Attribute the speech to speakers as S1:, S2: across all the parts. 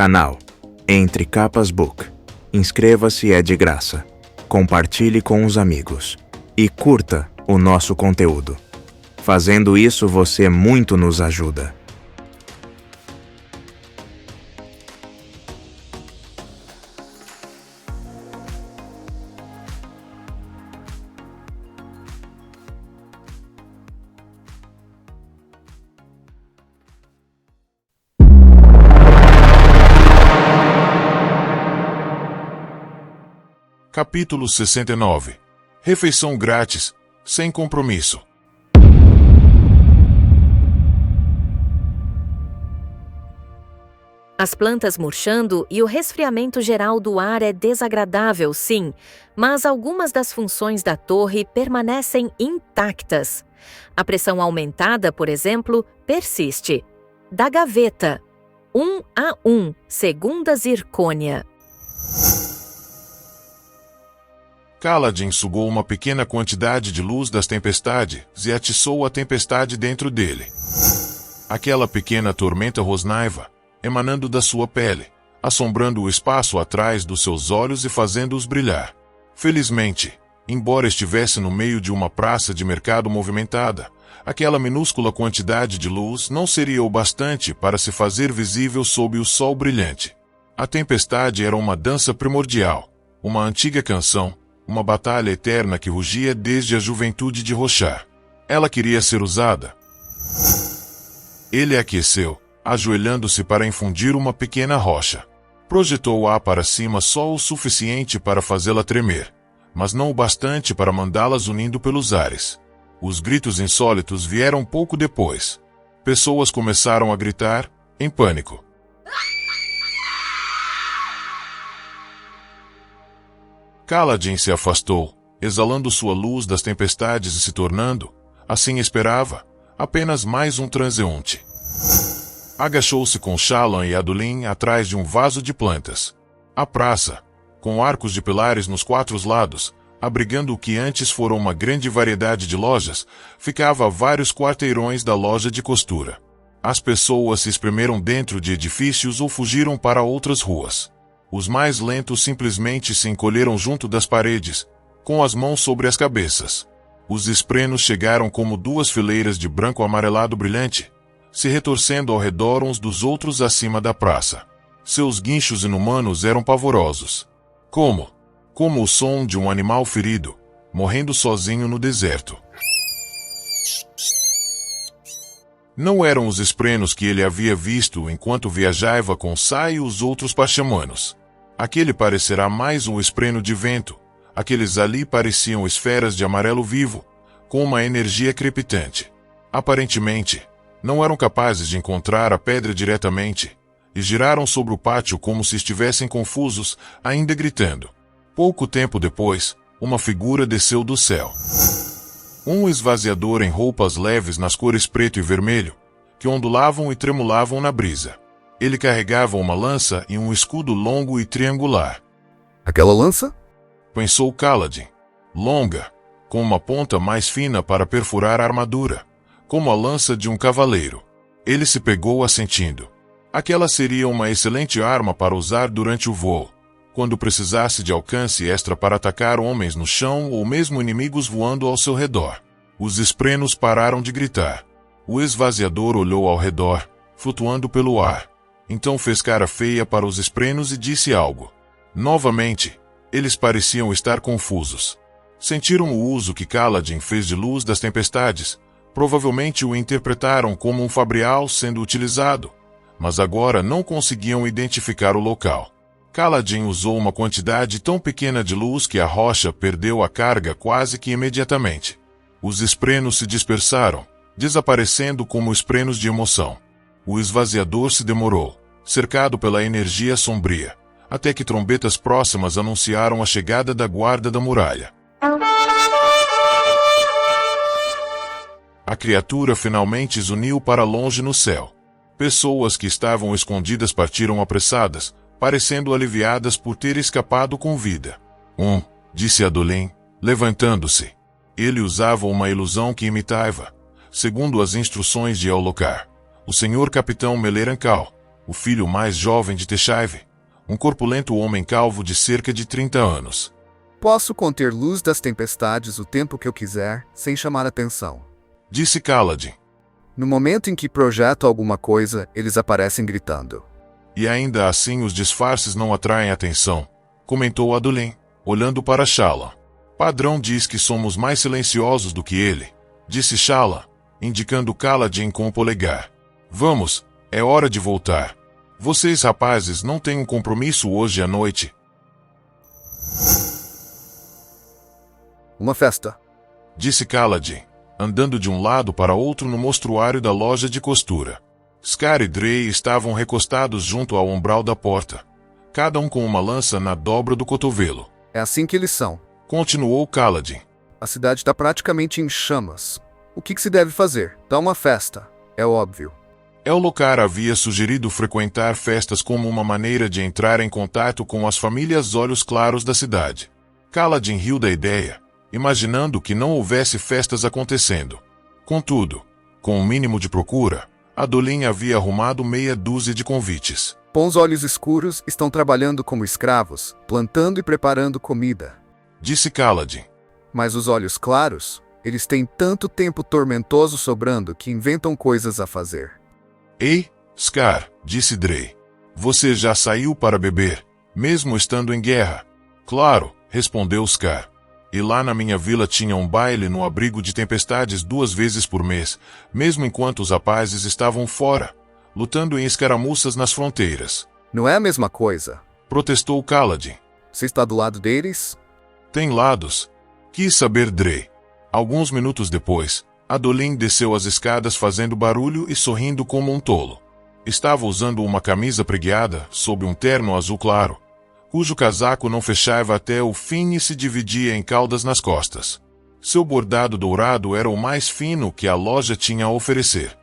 S1: Canal Entre Capas Book. Inscreva-se, é de graça. Compartilhe com os amigos. E curta o nosso conteúdo. Fazendo isso, você muito nos ajuda.
S2: Capítulo 69. Refeição grátis, sem compromisso.
S3: As plantas murchando e o resfriamento geral do ar é desagradável, sim, mas algumas das funções da torre permanecem intactas. A pressão aumentada, por exemplo, persiste. Da gaveta, 1-1, segunda zircônia.
S2: Kaladin sugou uma pequena quantidade de luz das tempestades e atiçou a tempestade dentro dele. Aquela pequena tormenta rosnaiva, emanando da sua pele, assombrando o espaço atrás dos seus olhos e fazendo-os brilhar. Felizmente, embora estivesse no meio de uma praça de mercado movimentada, aquela minúscula quantidade de luz não seria o bastante para se fazer visível sob o sol brilhante. A tempestade era uma dança primordial, uma antiga canção, uma batalha eterna que rugia desde a juventude de Roshar. Ela queria ser usada. Ele aqueceu, ajoelhando-se para infundir uma pequena rocha. Projetou-a para cima só o suficiente para fazê-la tremer, mas não o bastante para mandá-las unindo pelos ares. Os gritos insólitos vieram pouco depois. Pessoas começaram a gritar, em pânico. Kaladin se afastou, exalando sua luz das tempestades e se tornando, assim esperava, apenas mais um transeunte. Agachou-se com Shallan e Adulin atrás de um vaso de plantas. A praça, com arcos de pilares nos quatro lados, abrigando o que antes fora uma grande variedade de lojas, ficava a vários quarteirões da loja de costura. As pessoas se espremeram dentro de edifícios ou fugiram para outras ruas. Os mais lentos simplesmente se encolheram junto das paredes, com as mãos sobre as cabeças. Os esprenos chegaram como duas fileiras de branco amarelado brilhante, se retorcendo ao redor uns dos outros acima da praça. Seus guinchos inumanos eram pavorosos. Como o som de um animal ferido, morrendo sozinho no deserto. Não eram os esprenos que ele havia visto enquanto viajava com Sai e os outros pachamanos. Aquele parecerá mais um espreno de vento. Aqueles ali pareciam esferas de amarelo vivo, com uma energia crepitante. Aparentemente, não eram capazes de encontrar a pedra diretamente, e giraram sobre o pátio como se estivessem confusos, ainda gritando. Pouco tempo depois, uma figura desceu do céu. Um esvaziador em roupas leves nas cores preto e vermelho, que ondulavam e tremulavam na brisa. Ele carregava uma lança e um escudo longo e triangular.
S4: Aquela lança?
S2: Pensou Kaladin. Longa, com uma ponta mais fina para perfurar a armadura, como a lança de um cavaleiro. Ele se pegou assentindo. Aquela seria uma excelente arma para usar durante o voo, quando precisasse de alcance extra para atacar homens no chão ou mesmo inimigos voando ao seu redor. Os esprenos pararam de gritar. O esvaziador olhou ao redor, flutuando pelo ar. Então fez cara feia para os esprenos e disse algo. Novamente, eles pareciam estar confusos. Sentiram o uso que Kaladin fez de luz das tempestades. Provavelmente o interpretaram como um fabrial sendo utilizado, mas agora não conseguiam identificar o local. Kaladin usou uma quantidade tão pequena de luz que a rocha perdeu a carga quase que imediatamente. Os esprenos se dispersaram, desaparecendo como esprenos de emoção. O esvaziador se demorou, cercado pela energia sombria, até que trombetas próximas anunciaram a chegada da guarda da muralha. A criatura finalmente zuniu para longe no céu. Pessoas que estavam escondidas partiram apressadas, parecendo aliviadas por ter escapado com vida. Disse Adulin, levantando-se. Ele usava uma ilusão que imitava, segundo as instruções de Ellocar, o senhor capitão Melerankal, o filho mais jovem de Teshaive, um corpulento homem calvo de cerca de 30 anos.
S4: Posso conter luz das tempestades o tempo que eu quiser, sem chamar atenção.
S2: Disse Kaladin.
S4: No momento em que projeto alguma coisa, eles aparecem gritando.
S2: E ainda assim os disfarces não atraem atenção, comentou Adolin, olhando para Shala. Padrão diz que somos mais silenciosos do que ele, disse Shala, indicando Kaladin com o polegar. Vamos, é hora de voltar. Vocês rapazes não têm um compromisso hoje à noite.
S4: Uma festa,
S2: Disse Kaladin, andando de um lado para outro no mostruário da loja de costura. Scar e Drey estavam recostados junto ao umbral da porta, cada um com uma lança na dobra do cotovelo.
S4: É assim que eles são.
S2: Continuou Kaladin.
S4: A cidade está praticamente em chamas. O que se deve fazer? Dar uma festa. É óbvio.
S2: Ellocar havia sugerido frequentar festas como uma maneira de entrar em contato com as famílias olhos claros da cidade. Kaladin riu da ideia, imaginando que não houvesse festas acontecendo. Contudo, com um mínimo de procura, Adolin havia arrumado meia dúzia de convites.
S4: Bons olhos escuros estão trabalhando como escravos, plantando e preparando comida.
S2: Disse Kaladin.
S4: Mas os olhos claros, eles têm tanto tempo tormentoso sobrando que inventam coisas a fazer.
S2: Ei, Scar, disse Drey. Você já saiu para beber, mesmo estando em guerra? Claro, respondeu Scar. E lá na minha vila tinha um baile no abrigo de tempestades 2 vezes por mês, mesmo enquanto os rapazes estavam fora, lutando em escaramuças nas fronteiras.
S4: Não é a mesma coisa.
S2: Protestou Kaladin.
S4: Você está do lado deles?
S2: Tem lados. Quis saber Drey. Alguns minutos depois, Adolin desceu as escadas fazendo barulho e sorrindo como um tolo. Estava usando uma camisa pregueada sob um terno azul claro, cujo casaco não fechava até o fim e se dividia em caudas nas costas. Seu bordado dourado era o mais fino que a loja tinha a oferecer.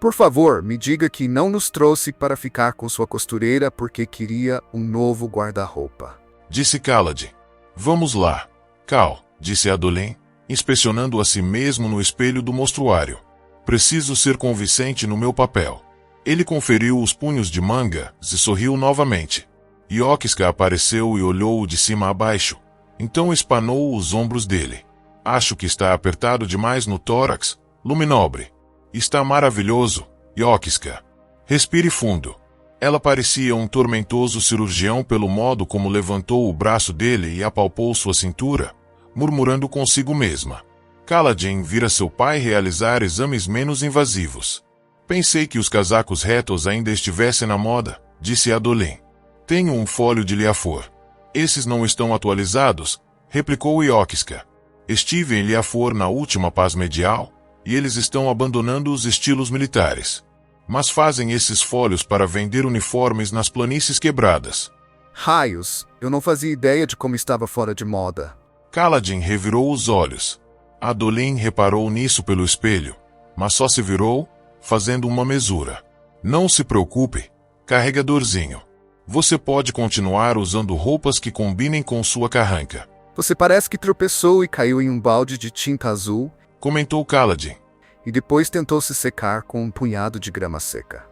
S4: Por favor, me diga que não nos trouxe para ficar com sua costureira porque queria um novo guarda-roupa.
S2: Disse Kaladin. Vamos lá, Cal, disse Adolin, inspecionando a si mesmo no espelho do mostruário. Preciso ser convincente no meu papel. Ele conferiu os punhos de manga e sorriu novamente. Iokiska apareceu e olhou-o de cima a baixo. Então espanou os ombros dele. Acho que está apertado demais no tórax, Luminobre. Está maravilhoso, Iokiska. Respire fundo. Ela parecia um tormentoso cirurgião pelo modo como levantou o braço dele e apalpou sua cintura, murmurando consigo mesma. Kaladin vira seu pai realizar exames menos invasivos. Pensei que os casacos retos ainda estivessem na moda, disse Adolin. Tenho um fólio de Liafor. Esses não estão atualizados, replicou Iokiska. Estive em Liafor na última paz medial, e eles estão abandonando os estilos militares. Mas fazem esses fólios para vender uniformes nas planícies quebradas.
S4: Raios, eu não fazia ideia de como estava fora de moda.
S2: Kaladin revirou os olhos. Adolin reparou nisso pelo espelho, mas só se virou, fazendo uma mesura. Não se preocupe, carregadorzinho. Você pode continuar usando roupas que combinem com sua carranca.
S4: Você parece que tropeçou e caiu em um balde de tinta azul,
S2: Comentou Kaladin.
S4: e depois tentou se secar com um punhado de grama seca.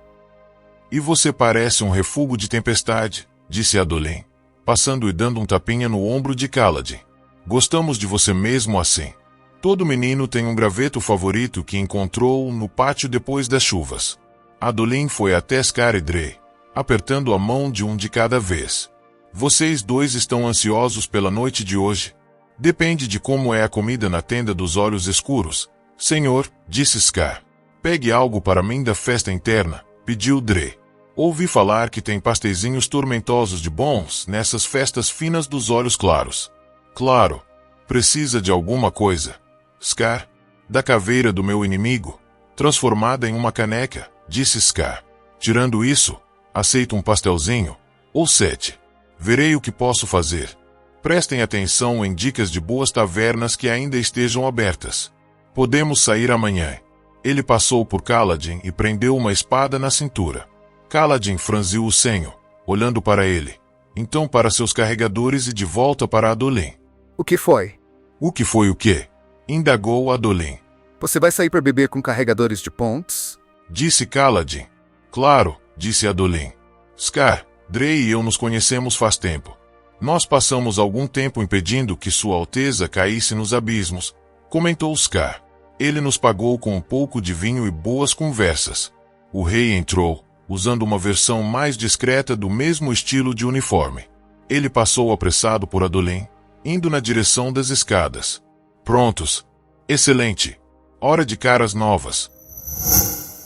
S2: E você parece um refúgio de tempestade, disse Adolin, passando e dando um tapinha no ombro de Kaladin. Gostamos de você mesmo assim. Todo menino tem um graveto favorito que encontrou no pátio depois das chuvas. Adolin foi até Scar e Drey, apertando a mão de um de cada vez. Vocês dois estão ansiosos pela noite de hoje? Depende de como é a comida na tenda dos olhos escuros. Senhor, disse Scar. Pegue algo para mim da festa interna, pediu Drey. Ouvi falar que tem pasteizinhos tormentosos de bons nessas festas finas dos olhos claros. Claro. Precisa de alguma coisa. Scar, da caveira do meu inimigo, transformada em uma caneca, disse Scar. Tirando isso, aceito um pastelzinho, ou 7. Verei o que posso fazer. Prestem atenção em dicas de boas tavernas que ainda estejam abertas. Podemos sair amanhã. Ele passou por Kaladin e prendeu uma espada na cintura. Kaladin franziu o senho, olhando para ele, então para seus carregadores e de volta para Adolin.
S4: O que foi?
S2: O que foi o quê? Indagou Adolin.
S4: Você vai sair para beber com carregadores de pontes?
S2: Disse Kaladin. Claro, disse Adolin. Scar, Dre e eu nos conhecemos faz tempo. Nós passamos algum tempo impedindo que Sua Alteza caísse nos abismos, comentou Scar. Ele nos pagou com um pouco de vinho e boas conversas. O rei entrou, usando uma versão mais discreta do mesmo estilo de uniforme. Ele passou apressado por Adolin, indo na direção das escadas. Prontos. Excelente. Hora de caras novas.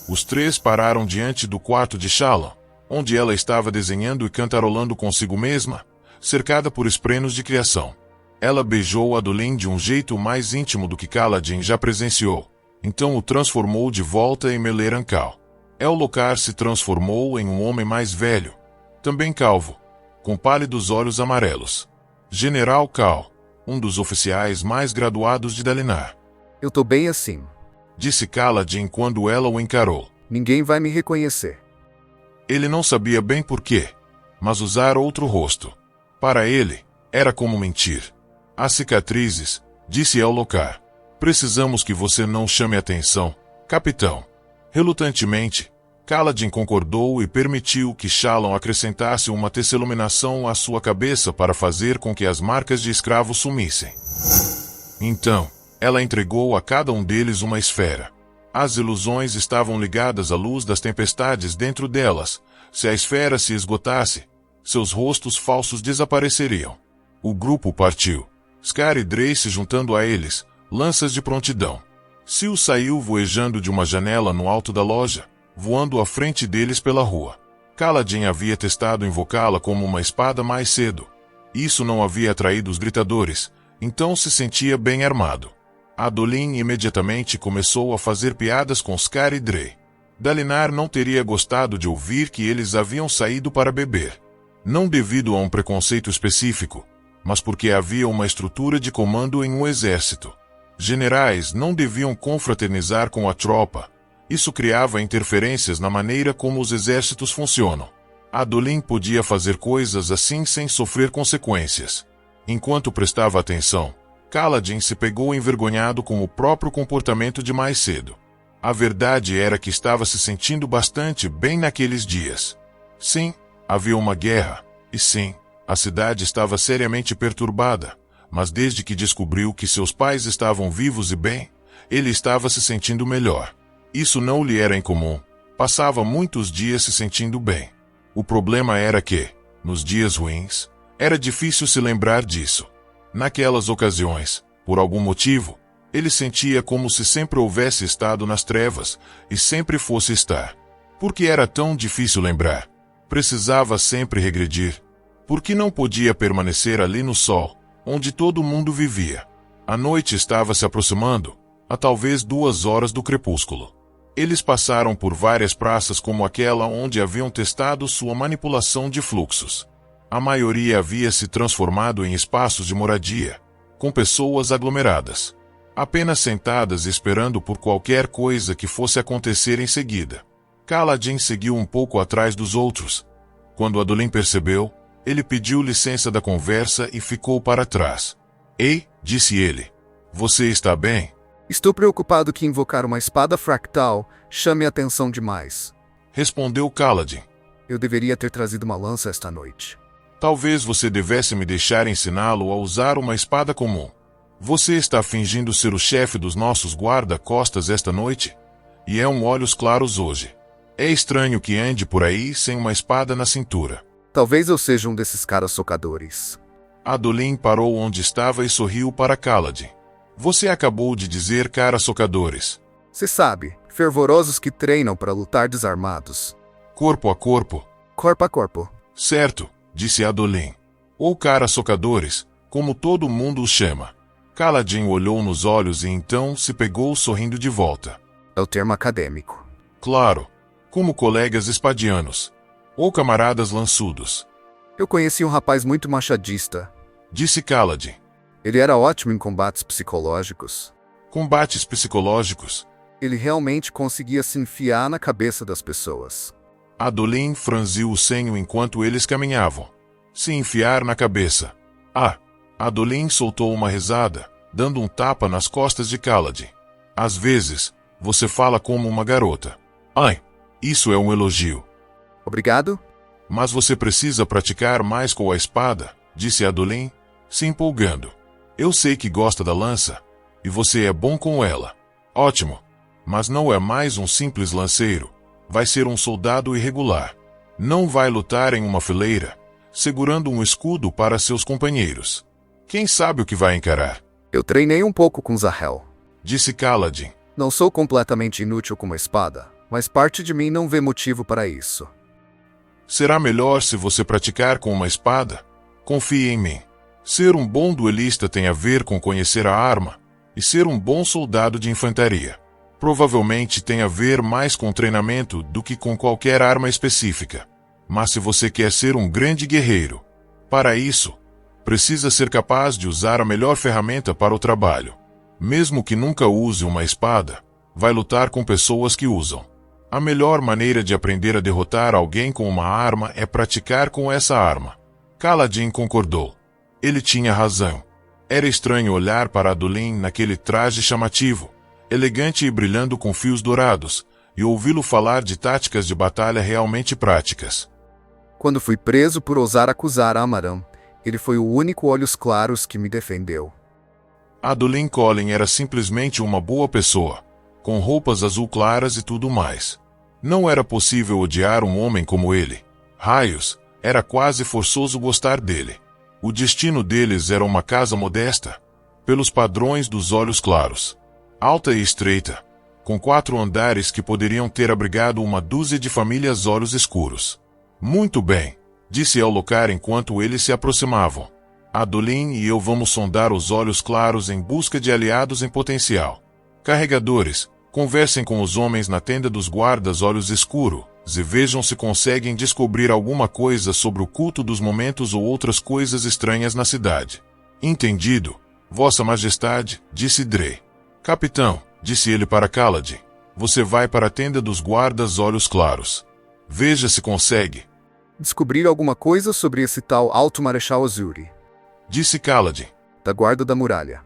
S2: Os três pararam diante do quarto de Shallan, onde ela estava desenhando e cantarolando consigo mesma, cercada por esprenos de criação. Ela beijou Adolin de um jeito mais íntimo do que Kaladin já presenciou, então o transformou de volta em Melerancal. Ellocar se transformou em um homem mais velho, também calvo, com pálidos olhos amarelos. General Cal, um dos oficiais mais graduados de Dalinar.
S4: Eu tô bem assim.
S2: Disse Kaladin quando ela o encarou.
S4: Ninguém vai me reconhecer.
S2: Ele não sabia bem por quê, mas usar outro rosto. Para ele, era como mentir. As cicatrizes, disse Ellocar. Precisamos que você não chame atenção, capitão. Relutantemente, Kaladin concordou e permitiu que Shallan acrescentasse uma tesseluminação à sua cabeça para fazer com que as marcas de escravo sumissem. Então, ela entregou a cada um deles uma esfera. As ilusões estavam ligadas à luz das tempestades dentro delas. Se a esfera se esgotasse, seus rostos falsos desapareceriam. O grupo partiu. Scar e Dre se juntando a eles, lanças de prontidão. Sil saiu voejando de uma janela no alto da loja, voando à frente deles pela rua. Kaladin havia testado invocá-la como uma espada mais cedo. Isso não havia atraído os gritadores, então se sentia bem armado. Adolin imediatamente começou a fazer piadas com Scar e Dre. Dalinar não teria gostado de ouvir que eles haviam saído para beber. Não devido a um preconceito específico, mas porque havia uma estrutura de comando em um exército. Generais não deviam confraternizar com a tropa. Isso criava interferências na maneira como os exércitos funcionam. Adolin podia fazer coisas assim sem sofrer consequências. Enquanto prestava atenção, Kaladin se pegou envergonhado com o próprio comportamento de mais cedo. A verdade era que estava se sentindo bastante bem naqueles dias. Sim, havia uma guerra, e sim, a cidade estava seriamente perturbada, mas desde que descobriu que seus pais estavam vivos e bem, ele estava se sentindo melhor. Isso não lhe era incomum. Passava muitos dias se sentindo bem. O problema era que, nos dias ruins, era difícil se lembrar disso. Naquelas ocasiões, por algum motivo, ele sentia como se sempre houvesse estado nas trevas e sempre fosse estar. Por que era tão difícil lembrar? Precisava sempre regredir. Por que não podia permanecer ali no sol, onde todo mundo vivia? A noite estava se aproximando, a talvez 2 horas do crepúsculo. Eles passaram por várias praças como aquela onde haviam testado sua manipulação de fluxos. A maioria havia se transformado em espaços de moradia, com pessoas aglomeradas, apenas sentadas esperando por qualquer coisa que fosse acontecer em seguida. Kaladin seguiu um pouco atrás dos outros. Quando Adolin percebeu, ele pediu licença da conversa e ficou para trás. Ei, disse ele. Você está bem?
S4: Estou preocupado que invocar uma espada fractal chame a atenção demais.
S2: Respondeu Kaladin.
S4: Eu deveria ter trazido uma lança esta noite.
S2: Talvez você devesse me deixar ensiná-lo a usar uma espada comum. Você está fingindo ser o chefe dos nossos guarda-costas esta noite? E é um olhos claros hoje. É estranho que ande por aí sem uma espada na cintura.
S4: Talvez eu seja um desses caras socadores.
S2: Adolin parou onde estava e sorriu para Kaladin. Você acabou de dizer caras socadores.
S4: Se sabe, fervorosos que treinam para lutar desarmados.
S2: Corpo a corpo.
S4: Corpo a corpo.
S2: Certo, disse Adolin. Ou caras socadores, como todo mundo os chama. Kaladin olhou nos olhos e então se pegou sorrindo de volta.
S4: É o termo acadêmico.
S2: Claro, como colegas espadianos. Ou camaradas lançudos.
S4: Eu conheci um rapaz muito machadista.
S2: Disse Kaladin.
S4: Ele era ótimo em combates psicológicos.
S2: Combates psicológicos?
S4: Ele realmente conseguia se enfiar na cabeça das pessoas.
S2: Adolin franziu o senho enquanto eles caminhavam. Se enfiar na cabeça. Ah! Adolin soltou uma risada, dando um tapa nas costas de Kaladin. Às vezes, você fala como uma garota. Ai! Isso é um elogio.
S4: Obrigado?
S2: Mas você precisa praticar mais com a espada, disse Adolin, se empolgando. Eu sei que gosta da lança, e você é bom com ela. Ótimo. Mas não é mais um simples lanceiro. Vai ser um soldado irregular. Não vai lutar em uma fileira, segurando um escudo para seus companheiros. Quem sabe o que vai encarar?
S4: Eu treinei um pouco com Zahel,
S2: Disse Kaladin.
S4: Não sou completamente inútil com uma espada, mas parte de mim não vê motivo para isso.
S2: Será melhor se você praticar com uma espada? Confie em mim. Ser um bom duelista tem a ver com conhecer a arma, e ser um bom soldado de infantaria. Provavelmente tem a ver mais com treinamento do que com qualquer arma específica. Mas se você quer ser um grande guerreiro, para isso, precisa ser capaz de usar a melhor ferramenta para o trabalho. Mesmo que nunca use uma espada, vai lutar com pessoas que usam. A melhor maneira de aprender a derrotar alguém com uma arma é praticar com essa arma. Kaladin concordou. Ele tinha razão. Era estranho olhar para Adolin naquele traje chamativo, elegante e brilhando com fios dourados, e ouvi-lo falar de táticas de batalha realmente práticas.
S4: Quando fui preso por ousar acusar Amaram, ele foi o único olhos claros que me defendeu.
S2: Adolin Colin era simplesmente uma boa pessoa, com roupas azul claras e tudo mais. Não era possível odiar um homem como ele. Raios, era quase forçoso gostar dele. O destino deles era uma casa modesta, pelos padrões dos olhos claros. Alta e estreita, com 4 andares que poderiam ter abrigado uma dúzia de famílias olhos escuros. Muito bem, disse Ellocar enquanto eles se aproximavam. Adolin e eu vamos sondar os olhos claros em busca de aliados em potencial. Carregadores, conversem com os homens na tenda dos guardas olhos escuro, e vejam se conseguem descobrir alguma coisa sobre o culto dos momentos ou outras coisas estranhas na cidade. Entendido, Vossa Majestade, disse Drey. Capitão, disse ele para Kaladin, você vai para a tenda dos guardas olhos claros. Veja se consegue.
S4: Descobrir alguma coisa sobre esse tal Alto Marechal Azuri,
S2: Disse Kaladin.
S4: da guarda da muralha.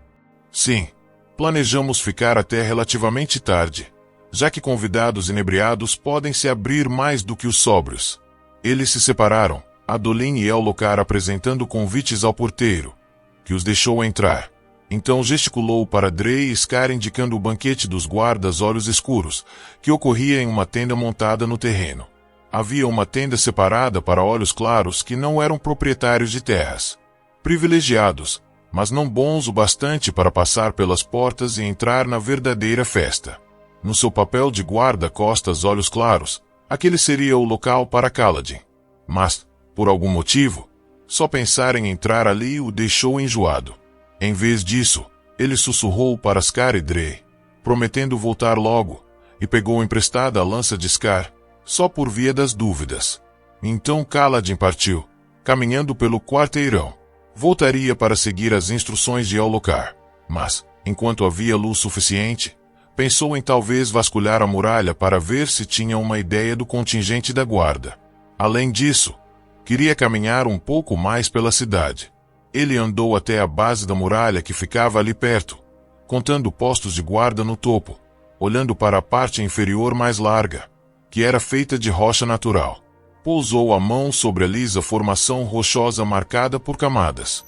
S2: Sim, planejamos ficar até relativamente tarde, já que convidados inebriados podem se abrir mais do que os sóbrios. Eles se separaram, Adolin e Ellocar apresentando convites ao porteiro, que os deixou entrar. Então gesticulou para Drey e Scar indicando o banquete dos guardas olhos escuros, que ocorria em uma tenda montada no terreno. Havia uma tenda separada para olhos claros que não eram proprietários de terras. Privilegiados, mas não bons o bastante para passar pelas portas e entrar na verdadeira festa. No seu papel de guarda-costas olhos claros, aquele seria o local para Kaladin. Mas, por algum motivo, só pensar em entrar ali o deixou enjoado. Em vez disso, ele sussurrou para Scar e Drey, prometendo voltar logo, e pegou emprestada a lança de Scar, só por via das dúvidas. Então Kaladin partiu, caminhando pelo quarteirão. Voltaria para seguir as instruções de Ellocar, mas, enquanto havia luz suficiente, pensou em talvez vasculhar a muralha para ver se tinha uma ideia do contingente da guarda. Além disso, queria caminhar um pouco mais pela cidade. Ele andou até a base da muralha que ficava ali perto, contando postos de guarda no topo, olhando para a parte inferior mais larga, que era feita de rocha natural. Pousou a mão sobre a lisa formação rochosa marcada por camadas.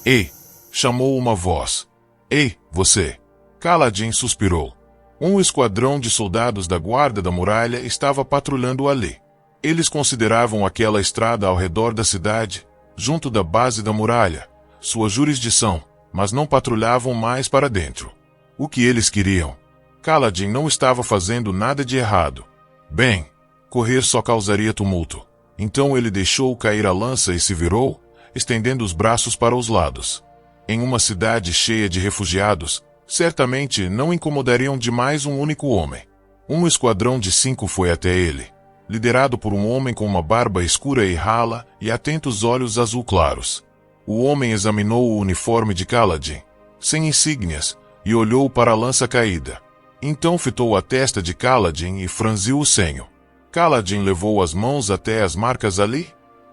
S2: Ei! Chamou uma voz. Ei, você! Kaladin suspirou. Um esquadrão de soldados da guarda da muralha estava patrulhando ali. Eles consideravam aquela estrada ao redor da cidade, junto da base da muralha, sua jurisdição, mas não patrulhavam mais para dentro. O que eles queriam? Kaladin não estava fazendo nada de errado. Bem, correr só causaria tumulto. Então ele deixou cair a lança e se virou, estendendo os braços para os lados. Em uma cidade cheia de refugiados, certamente não incomodariam demais um único homem. Um esquadrão de 5 foi até ele, liderado por um homem com uma barba escura e rala e atentos olhos azul claros. O homem examinou o uniforme de Kaladin, sem insígnias, e olhou para a lança caída. Então fitou a testa de Kaladin e franziu o senho. Kaladin levou as mãos até as marcas ali,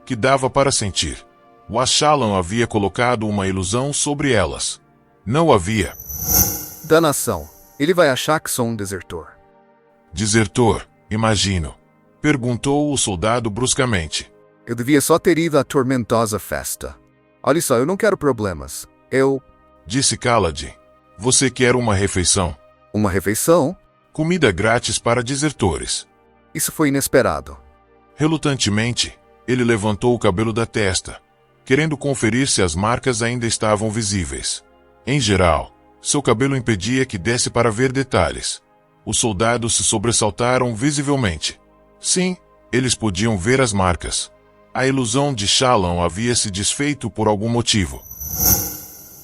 S2: que dava para sentir. O Ashalan havia colocado uma ilusão sobre elas. Não havia.
S4: Danação. Ele vai achar que sou um desertor.
S2: Desertor, imagino. Perguntou o soldado bruscamente.
S4: Eu devia só ter ido à tormentosa festa. Olha só, eu não quero problemas.
S2: Disse Kaladin. Você quer uma refeição?
S4: Uma refeição?
S2: Comida grátis para desertores.
S4: Isso foi inesperado.
S2: Relutantemente, ele levantou o cabelo da testa, querendo conferir se as marcas ainda estavam visíveis. Em geral, seu cabelo impedia que desse para ver detalhes. Os soldados se sobressaltaram visivelmente. Sim, eles podiam ver as marcas. A ilusão de Shalom havia se desfeito por algum motivo.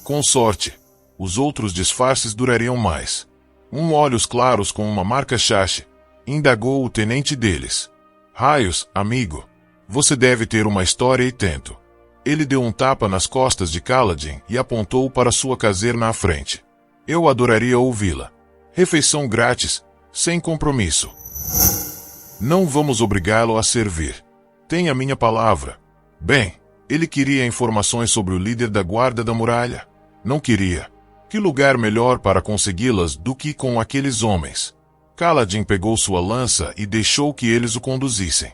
S2: Com sorte, os outros disfarces durariam mais. Olhos claros com uma marca Shashi, indagou o tenente deles. Raios, amigo. Você deve ter uma história e tento. Ele deu um tapa nas costas de Kaladin e apontou para sua caserna à frente. Eu adoraria ouvi-la. Refeição grátis, sem compromisso. Não vamos obrigá-lo a servir. Tenha minha palavra. Bem, ele queria informações sobre o líder da guarda da muralha. Não queria. Que lugar melhor para consegui-las do que com aqueles homens? Kaladin pegou sua lança e deixou que eles o conduzissem.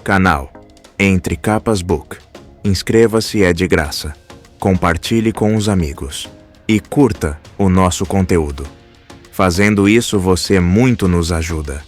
S1: Canal Entre Capas Book. Inscreva-se, é de graça. Compartilhe com os amigos. E curta o nosso conteúdo. Fazendo isso, você muito nos ajuda.